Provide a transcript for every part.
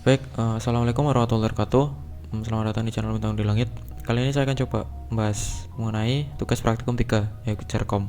Baik, assalamualaikum warahmatullahi wabarakatuh. Selamat datang di channel Bintang di Langit. Kali ini saya akan coba membahas mengenai tugas praktikum 3, yaitu Jarkom.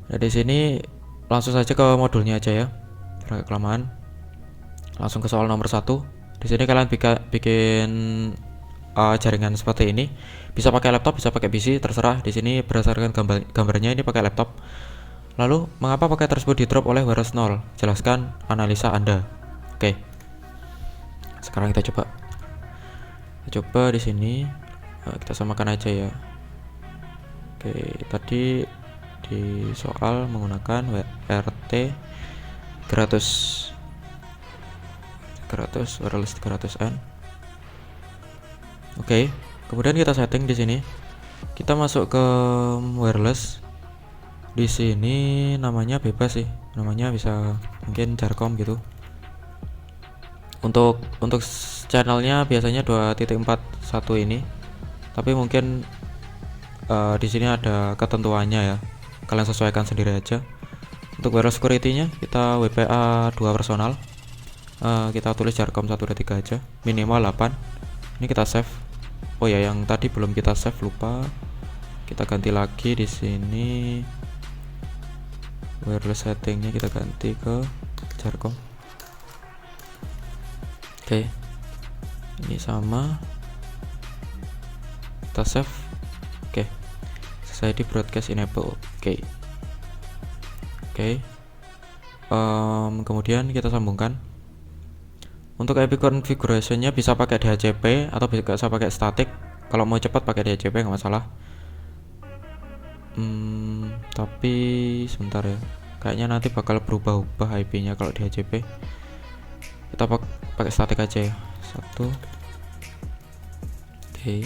Nah, di sini langsung saja ke modulnya aja ya. Biar gak kelamaan. Langsung ke soal nomor 1. Di sini kalian bikin jaringan seperti ini. Bisa pakai laptop, bisa pakai PC, terserah. Di sini berdasarkan gambarnya ini pakai laptop. Lalu, mengapa paket tersebut di drop oleh wireless 0? Jelaskan analisa Anda. Oke. Sekarang kita coba di sini. Kita samakan aja ya. Oke, tadi di soal menggunakan WRT 300 wireless 300N. Oke, kemudian kita setting di sini. Kita masuk ke wireless. Di sini namanya bebas sih. Namanya bisa mungkin Jarkom gitu. Untuk channelnya biasanya 2.41 ini, tapi mungkin di sini ada ketentuannya ya, kalian sesuaikan sendiri aja. Untuk wireless security-nya kita WPA 2 personal, kita tulis Jarkom 123 aja, minimal 8. Ini kita save. Oh ya, yang tadi belum kita save, lupa, kita ganti lagi. Di sini wireless settingnya kita ganti ke Jarkom. Oke, ini sama, kita save. Oke, selesai di broadcast enable. Oke. Kemudian kita sambungkan. Untuk IP configuration-nya bisa pakai DHCP atau bisa pakai static. Kalau mau cepat pakai DHCP nggak masalah. Tapi sebentar ya, kayaknya nanti bakal berubah-ubah IP-nya kalau DHCP. Kita pakai static aja ya. 1. Oke,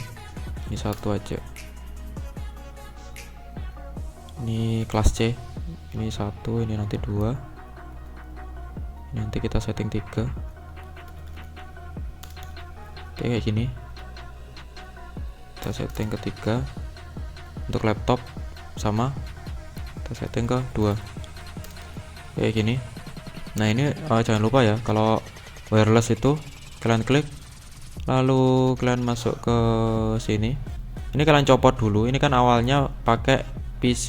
ini 1 aja. Ini kelas C. Ini 1, ini nanti 2. Ini nanti kita setting 3. Oke, kayak gini. Kita setting ke 3. Untuk laptop sama, kita setting ke 2. Kayak gini. Nah, ini jangan lupa ya, kalau wireless itu kalian klik, lalu kalian masuk ke sini. Ini kalian copot dulu. Ini kan awalnya pakai PC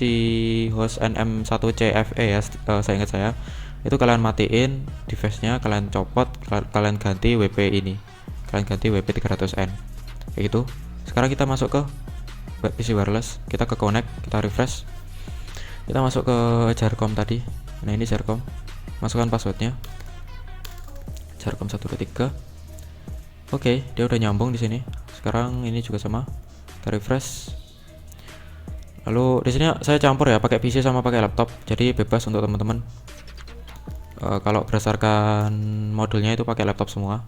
host NM1CFE ya, saya ingat saya. Itu kalian matiin device-nya, kalian copot, kalian ganti WP ini. Kalian ganti WP 300N. Kayak gitu. Sekarang kita masuk ke PC wireless, kita ke connect, kita refresh. Kita masuk ke Jarkom tadi. Nah, ini Jarkom. Masukkan passwordnya, Jarkom 123. Oke, dia udah nyambung di sini. Sekarang ini juga sama, kita refresh. Lalu di sini saya campur ya, pakai PC sama pakai laptop, jadi bebas untuk teman-teman. Kalau berdasarkan modulnya itu pakai laptop semua,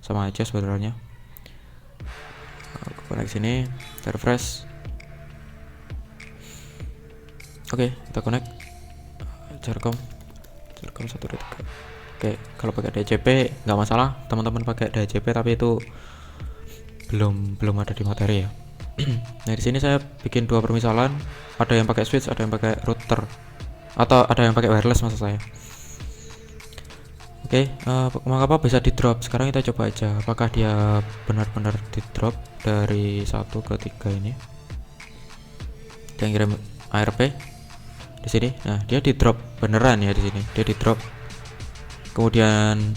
sama aja sebenarnya. Connect sini, kita refresh. Oke, kita connect Jarkom 123. Oke, kalau pakai DHCP nggak masalah, teman-teman pakai DHCP, tapi itu belum ada di materi ya. Nah, di sini saya bikin 2 permisalan, ada yang pakai switch, ada yang pakai router, atau ada yang pakai wireless maksud saya. Oke, mengapa bisa di drop? Sekarang kita coba aja apakah dia benar-benar di drop dari 1 ke 3 ini. Yang kirim ARP di sini. Nah, dia di drop beneran ya, di sini dia di drop. Kemudian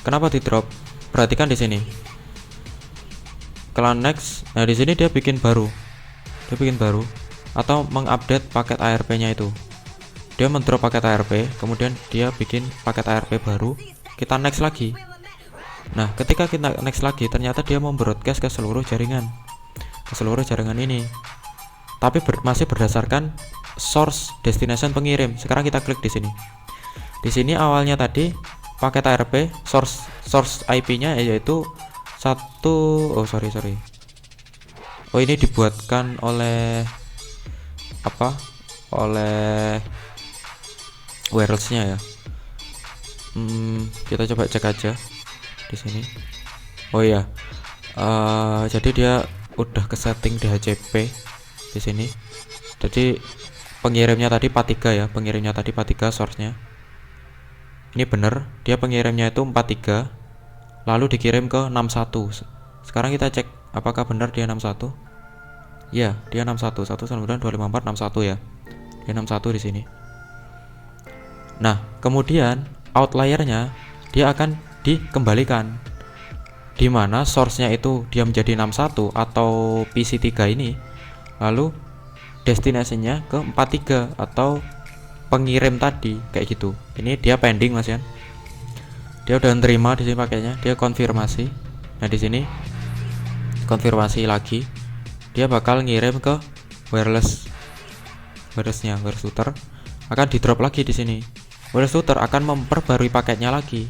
kenapa di drop? Perhatikan di sini. Kalian next. Nah, di sini dia bikin baru. Dia bikin baru atau mengupdate paket ARP-nya itu. Dia mendrop paket ARP, kemudian dia bikin paket ARP baru. Kita next lagi. Nah, ketika kita next lagi, ternyata dia mau broadcast ke seluruh jaringan. Ke seluruh jaringan ini. Tapi masih berdasarkan source destination pengirim. Sekarang kita klik di sini. Di sini awalnya tadi paket ARP source IP-nya yaitu 1. Oh, ini dibuatkan oleh apa? Oleh wireless-nya ya. Kita coba cek aja di sini. Oh iya. Jadi dia udah ke setting DHCP di sini. Jadi pengirimnya tadi PAT3 ya, pengirimnya tadi PAT3 source-nya. Ini bener, dia pengirimnya itu 43. lalu dikirim ke 61. Sekarang kita cek apakah benar dia 61. Ya, dia 61. 1925461 ya. Dia 61 di sini. Nah, kemudian outliernya dia akan dikembalikan, di mana source-nya itu dia menjadi 61 atau PC3 ini, lalu destination-nya ke 43 atau pengirim tadi kayak gitu. Ini dia pending Mas Yan. Dia udah nerima di sini paketnya, dia konfirmasi. Nah, di sini konfirmasi lagi. Dia bakal ngirim ke wireless-nya, wireless router akan di drop lagi di sini. Wireless router akan memperbarui paketnya lagi.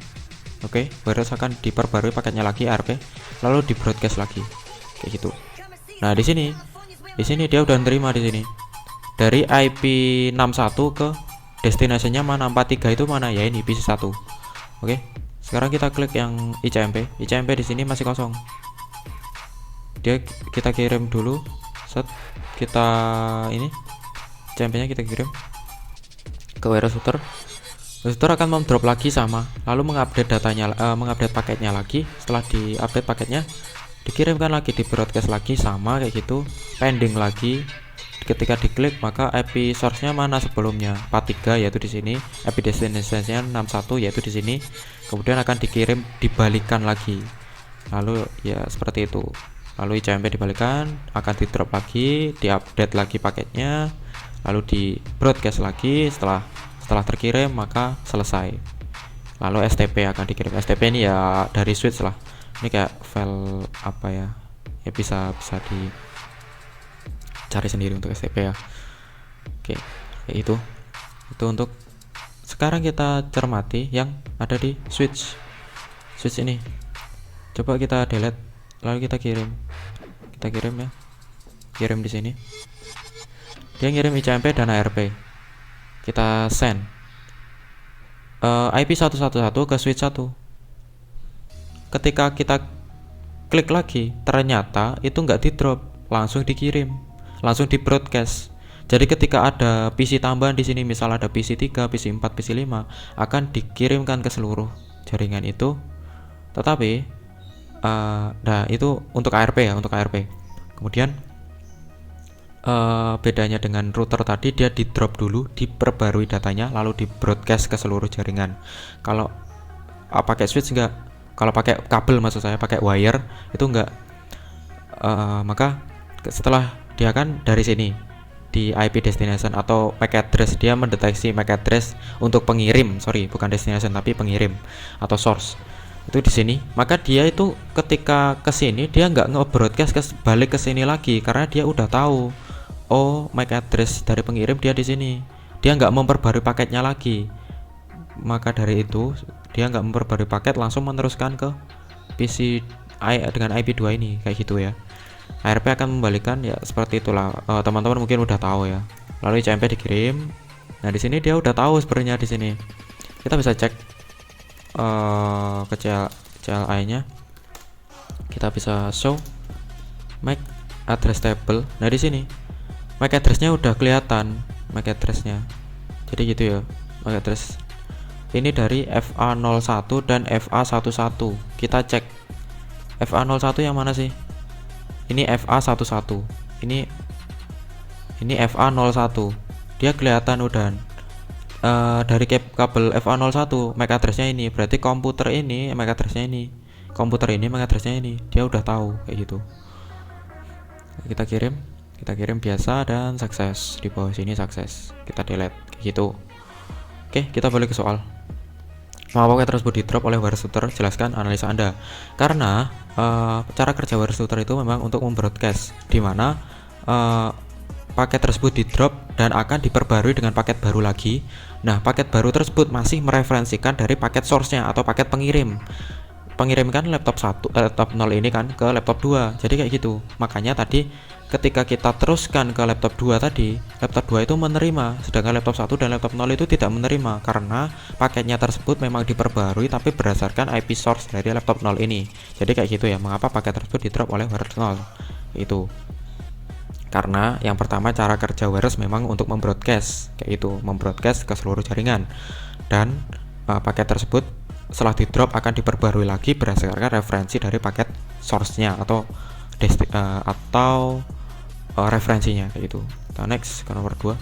Oke, wireless akan diperbarui paketnya lagi ARP, lalu di broadcast lagi. Kayak gitu. Nah, di sini dia udah nerima di sini. Dari IP 61 ke destination-nya mana? 43 itu mana? Ya ini PC1. Oke. Sekarang kita klik yang ICMP. ICMP di sini masih kosong. Kita kirim dulu. Set. Kita ini ICMP-nya kita kirim ke wireless router. Router akan mendrop lagi sama, lalu mengupdate datanya, mengupdate paketnya lagi. Setelah diupdate paketnya, dikirimkan lagi, di broadcast lagi sama kayak gitu, pending lagi. Ketika diklik maka IP source-nya mana sebelumnya 43 yaitu di sini, IP destination-nya 61 yaitu di sini. Kemudian akan dikirim, dibalikan lagi. Lalu ya seperti itu. Lalu ICMP dibalikan, akan di drop lagi, diupdate lagi paketnya, lalu di broadcast lagi. Setelah terkirim maka selesai. Lalu STP akan dikirim. STP ini ya dari switch lah. Ini kayak file apa ya? Ya bisa dicari sendiri untuk STP ya. Oke, kayak itu. Itu untuk sekarang kita cermati yang ada di switch. Switch ini. Coba kita delete, lalu kita kirim. Kita kirim ya. Kirim di sini. Dia ngirim ICMP dan ARP. Kita send IP 111 ke switch 1. Ketika kita klik lagi, ternyata itu nggak di drop, langsung dikirim, langsung di broadcast. Jadi ketika ada PC tambahan di sini, misal ada PC 3, PC 4, PC 5, akan dikirimkan ke seluruh jaringan itu. Tetapi nah itu untuk ARP ya, untuk ARP. Kemudian bedanya dengan router tadi, dia di drop dulu, diperbarui datanya, lalu di broadcast ke seluruh jaringan. Kalau pakai switch enggak, kalau pakai kabel maksud saya, pakai wire itu enggak. Maka setelah dia kan dari sini di IP destination atau MAC address, dia mendeteksi MAC address untuk pengirim, bukan destination tapi pengirim atau source itu di sini. Maka dia itu ketika ke sini dia nggak nge-broadcast balik ke sini lagi, karena dia udah tahu, oh MAC address dari pengirim dia di sini. Dia nggak memperbarui paketnya lagi. Maka dari itu dia nggak memperbarui paket, langsung meneruskan ke PC dengan IP 2 ini kayak gitu ya. ARP akan membalikan ya seperti itulah. Teman-teman mungkin udah tahu ya. Lalu ICMP dikirim. Nah di sini dia udah tahu sebenarnya. Di sini kita bisa cek ke CLI-nya. Kita bisa show MAC address table. Nah di sini MAC address-nya udah kelihatan, MAC address-nya. Jadi gitu ya, MAC address. Ini dari FA01 dan FA11. Kita cek FA01 yang mana sih? Ini FA11. Ini FA01. Dia kelihatan udah. Dari kabel FA01 MAC address-nya ini, berarti komputer ini MAC address-nya ini. Komputer ini MAC address-nya ini. Dia udah tahu kayak gitu. Kita kirim biasa dan sukses. Di bawah sini sukses. Kita delete kayak gitu. Oke, kita balik ke soal. Mengapa paket tersebut di drop oleh wireless router? Jelaskan analisa Anda. Karena cara kerja wireless router itu memang untuk membroadcast, di mana paket tersebut di drop dan akan diperbarui dengan paket baru lagi. Nah, paket baru tersebut masih mereferensikan dari paket source-nya atau paket pengirim. Pengirimkan laptop 0 ini kan ke laptop 2. Jadi kayak gitu. Makanya tadi ketika kita teruskan ke laptop 2 tadi, laptop 2 itu menerima, sedangkan laptop 1 dan laptop 0 itu tidak menerima karena paketnya tersebut memang diperbarui tapi berdasarkan IP source dari laptop 0 ini. Jadi kayak gitu ya, mengapa paket tersebut di drop oleh wireless 0. Itu karena yang pertama, cara kerja wireless memang untuk membroadcast, kayak itu, membroadcast ke seluruh jaringan. Dan paket tersebut setelah di drop akan diperbarui lagi berdasarkan referensi dari paket source-nya atau referensinya kayak gitu. Kita next ke nomor 2.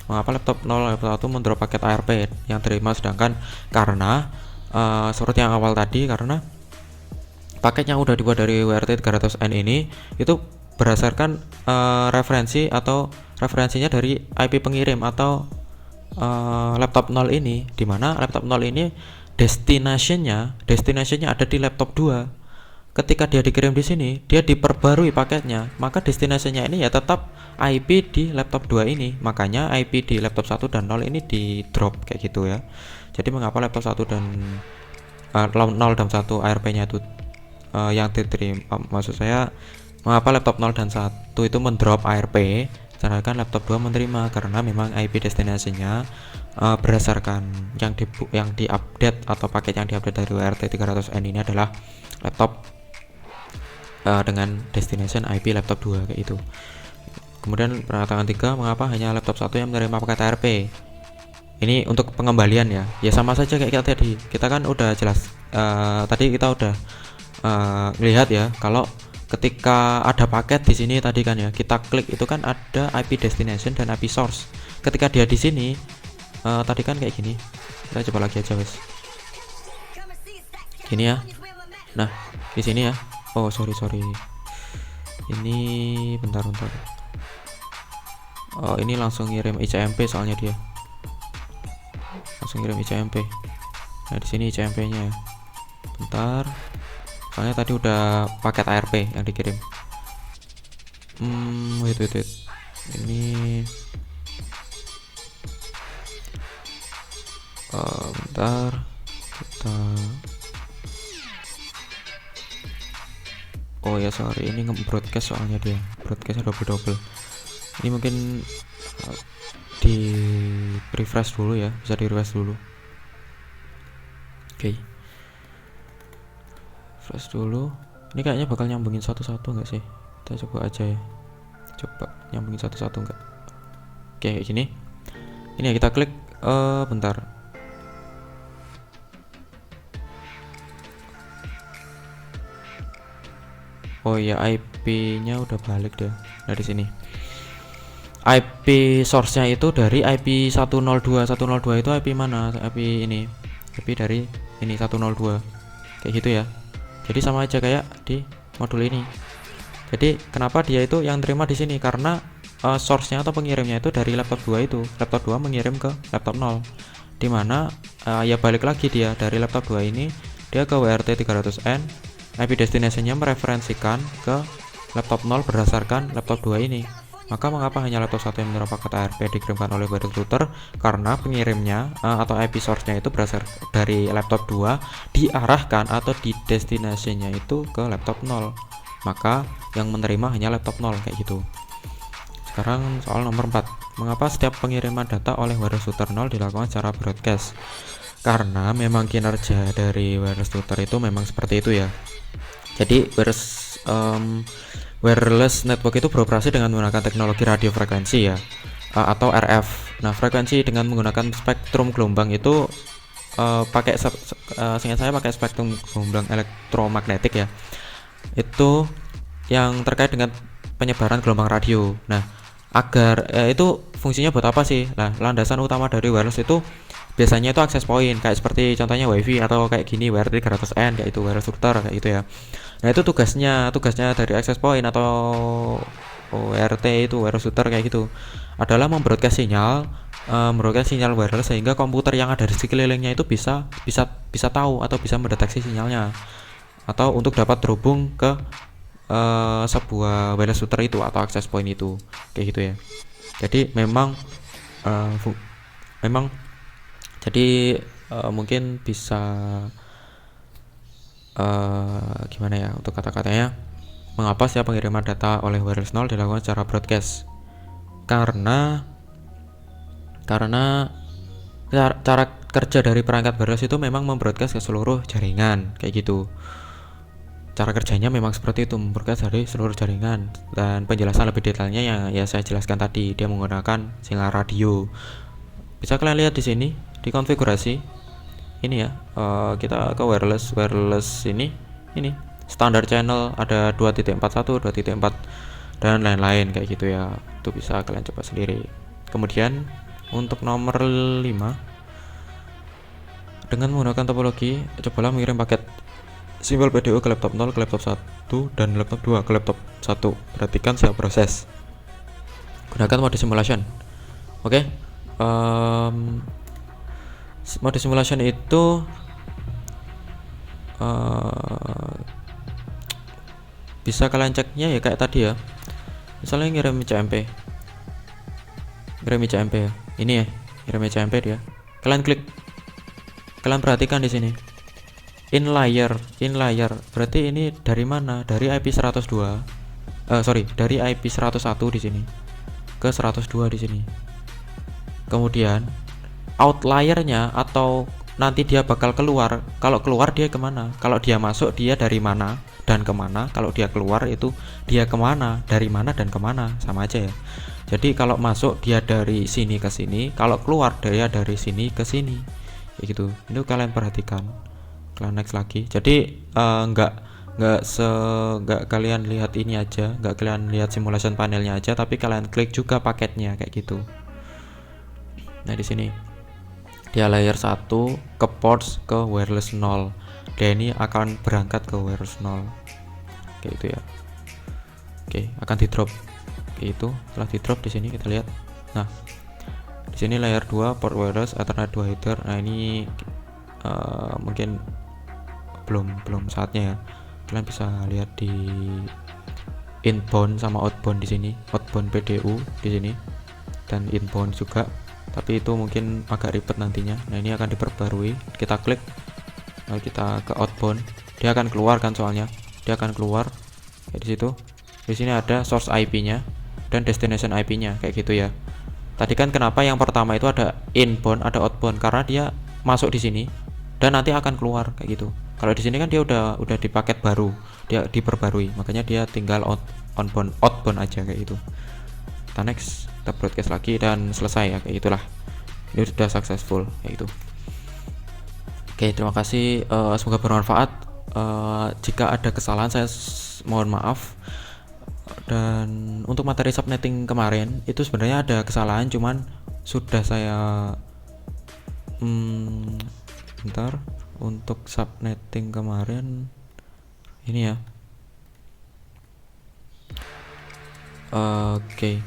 Mengapa laptop 0 laptop 1 mendrop paket ARP yang terima, sedangkan karena seperti yang awal tadi, karena paket yang udah dibuat dari WRT 300N ini itu berdasarkan referensi atau referensinya dari IP pengirim atau laptop 0 ini, dimana laptop 0 ini destinationnya ada di laptop 2. Ketika dia dikirim di sini, dia diperbarui paketnya, maka destinasinya ini ya tetap IP di laptop 2 ini. Makanya IP di laptop 1 dan 0 ini di drop kayak gitu ya. Jadi mengapa laptop 1 dan 0 dan 1 ARP-nya itu yang diterima, maksud saya mengapa laptop 0 dan 1 itu mendrop ARP sedangkan laptop 2 menerima, karena memang IP destinasinya berdasarkan yang diupdate atau paket yang diupdate dari WRT 300N ini adalah laptop dengan destination IP laptop 2 kayak itu. Kemudian pernyataan 3, mengapa hanya laptop 1 yang menerima paket ARP? Ini untuk pengembalian ya. Ya sama saja kayak kita tadi. Kita kan udah jelas tadi kita udah lihat ya, kalau ketika ada paket di sini tadi kan ya, kita klik itu kan ada IP destination dan IP source. Ketika dia di sini tadi kan kayak gini. Kita coba lagi aja wes. Gini ya. Nah, di sini ya. Oh, sorry. Ini bentar. Oh, ini langsung ngirim ICMP soalnya dia. Langsung ngirim ICMP. Nah, di sini ICMP-nya ya. Bentar. Soalnya tadi udah paket ARP yang dikirim. Wait. Ini bentar. Kita oh ya sorry, ini nge-broadcast soalnya dia broadcastnya double. Ini mungkin di refresh dulu ya, bisa di refresh dulu. Oke. Refresh dulu. Ini kayaknya bakal nyambungin satu-satu nggak sih? Kita coba aja ya. Coba nyambungin satu-satu nggak? Oke, kayak gini. Ini ya, kita klik bentar. Oh iya, IP-nya udah balik deh. Nah, di sini. IP source-nya itu dari IP 102. 102 itu IP mana? IP ini. IP dari ini 102. Kayak gitu ya. Jadi sama aja kayak di modul ini. Jadi kenapa dia itu yang terima di sini? Karena source-nya atau pengirimnya itu dari laptop 2 itu. Laptop 2 mengirim ke laptop 0. Dimana ya balik lagi dia dari laptop 2 ini dia ke WRT 300N. IP destination-nya mereferensikan ke laptop 0 berdasarkan laptop 2 ini. Maka mengapa hanya laptop 1 yang menerima paket ARP dikirimkan oleh wireless router? Karena pengirimnya atau IP source-nya itu berasal dari laptop 2 diarahkan atau di destination-nya itu ke laptop 0. Maka yang menerima hanya laptop 0 kayak gitu. Sekarang soal nomor 4. Mengapa setiap pengiriman data oleh wireless router 0 dilakukan secara broadcast? Karena memang kinerja dari wireless router itu memang seperti itu ya. Jadi wireless network itu beroperasi dengan menggunakan teknologi radio frekuensi ya, atau RF. Nah, frekuensi dengan menggunakan spektrum gelombang itu seingat saya pakai spektrum gelombang elektromagnetik ya. Itu yang terkait dengan penyebaran gelombang radio. Nah, agar itu fungsinya buat apa sih? Nah, landasan utama dari wireless itu biasanya itu akses point, kayak seperti contohnya wifi atau kayak gini WRT 300N kayak itu wireless router kayak gitu ya. Nah, itu tugasnya dari access point atau WRT itu wireless router kayak gitu adalah membroadcast sinyal wireless sehingga komputer yang ada di sekelilingnya itu bisa tahu atau bisa mendeteksi sinyalnya atau untuk dapat terhubung ke sebuah wireless router itu atau access point itu kayak gitu ya. Jadi memang jadi mungkin bisa gimana ya untuk kata-katanya, mengapa setiap pengiriman data oleh wireless 0 dilakukan secara broadcast? Karena cara kerja dari perangkat wireless itu memang membroadcast ke seluruh jaringan kayak gitu. Cara kerjanya memang seperti itu, membroadcast dari seluruh jaringan. Dan penjelasan lebih detailnya yang ya saya jelaskan tadi, dia menggunakan sinyal radio. Bisa kalian lihat di sini di konfigurasi. ini ya, kita ke wireless ini standar channel ada 2.41 2.4 dan lain-lain kayak gitu ya. Itu bisa kalian coba sendiri. Kemudian untuk nomor 5, dengan menggunakan topologi, cobalah mengirim paket simbol PDU ke laptop 0, ke laptop 1, dan laptop 2 ke laptop 1. Perhatikan siap proses. Gunakan mode simulation. Oke. Mode simulation itu bisa kalian ceknya ya kayak tadi ya. Misalnya ngirim CMP ya. Ini ya, ngirim CMP dia. Kalian klik. Kalian perhatikan di sini. In layer. Berarti ini dari mana? Dari IP 102. Dari IP 101 di sini ke 102 di sini. Kemudian outliernya atau nanti dia bakal keluar. Kalau keluar dia kemana? Kalau dia masuk dia dari mana dan kemana? Kalau dia keluar itu dia kemana? Dari mana dan kemana? Sama aja ya. Jadi kalau masuk dia dari sini ke sini, kalau keluar dia dari sini ke sini, kayak gitu. Itu kalian perhatikan. Kalian next lagi. Jadi nggak kalian lihat ini aja, nggak kalian lihat simulation panelnya aja, tapi kalian klik juga paketnya kayak gitu. Nah di sini dia layer 1 ke ports ke wireless 0. Dia ini akan berangkat ke wireless 0 kayak gitu ya. Oke, akan di drop kayak itu. Setelah di drop di sini kita lihat. Nah di sini layer 2 port wireless Ethernet 2 header. Nah ini mungkin belum saatnya ya. Kalian bisa lihat di inbound sama outbound di sini, outbound PDU di sini dan inbound juga, tapi itu mungkin agak ribet nantinya. Nah ini akan diperbarui, kita klik, lalu kita ke outbound, dia akan keluar kan, soalnya dia akan keluar kayak di situ. Di sini ada source IP-nya dan destination IP-nya kayak gitu ya. Tadi kan kenapa yang pertama itu ada inbound ada outbound, karena dia masuk di sini dan nanti akan keluar kayak gitu. Kalau di sini kan dia udah di paket baru, dia diperbarui, makanya dia tinggal outbound aja kayak gitu. Kita next, kita broadcast lagi dan selesai ya, kayak gitulah. Ini sudah successful kayak gitu. Oke, terima kasih, semoga bermanfaat. Jika ada kesalahan saya mohon maaf. Dan untuk materi subnetting kemarin itu sebenarnya ada kesalahan, cuman sudah saya bentar. Untuk subnetting kemarin ini ya. Oke.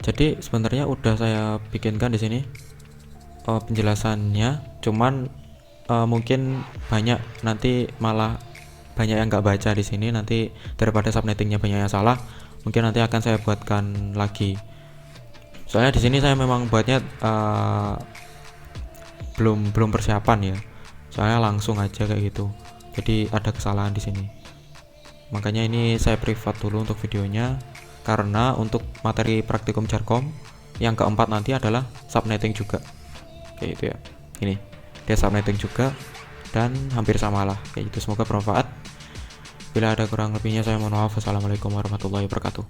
Jadi sebenarnya udah saya bikinkan di sini penjelasannya, cuman mungkin banyak nanti malah banyak yang nggak baca di sini, nanti daripada subnettingnya banyak yang salah, mungkin nanti akan saya buatkan lagi. Soalnya di sini saya memang buatnya belum persiapan ya. Soalnya langsung aja kayak gitu. Jadi ada kesalahan di sini. Makanya ini saya privat dulu untuk videonya, karena untuk materi praktikum Jarkom yang keempat nanti adalah subnetting juga. Kayak gitu ya. Ini dia subnetting juga dan hampir samalah kayak gitu. Semoga bermanfaat. Bila ada kurang lebihnya saya mohon maaf. Wassalamualaikum warahmatullahi wabarakatuh.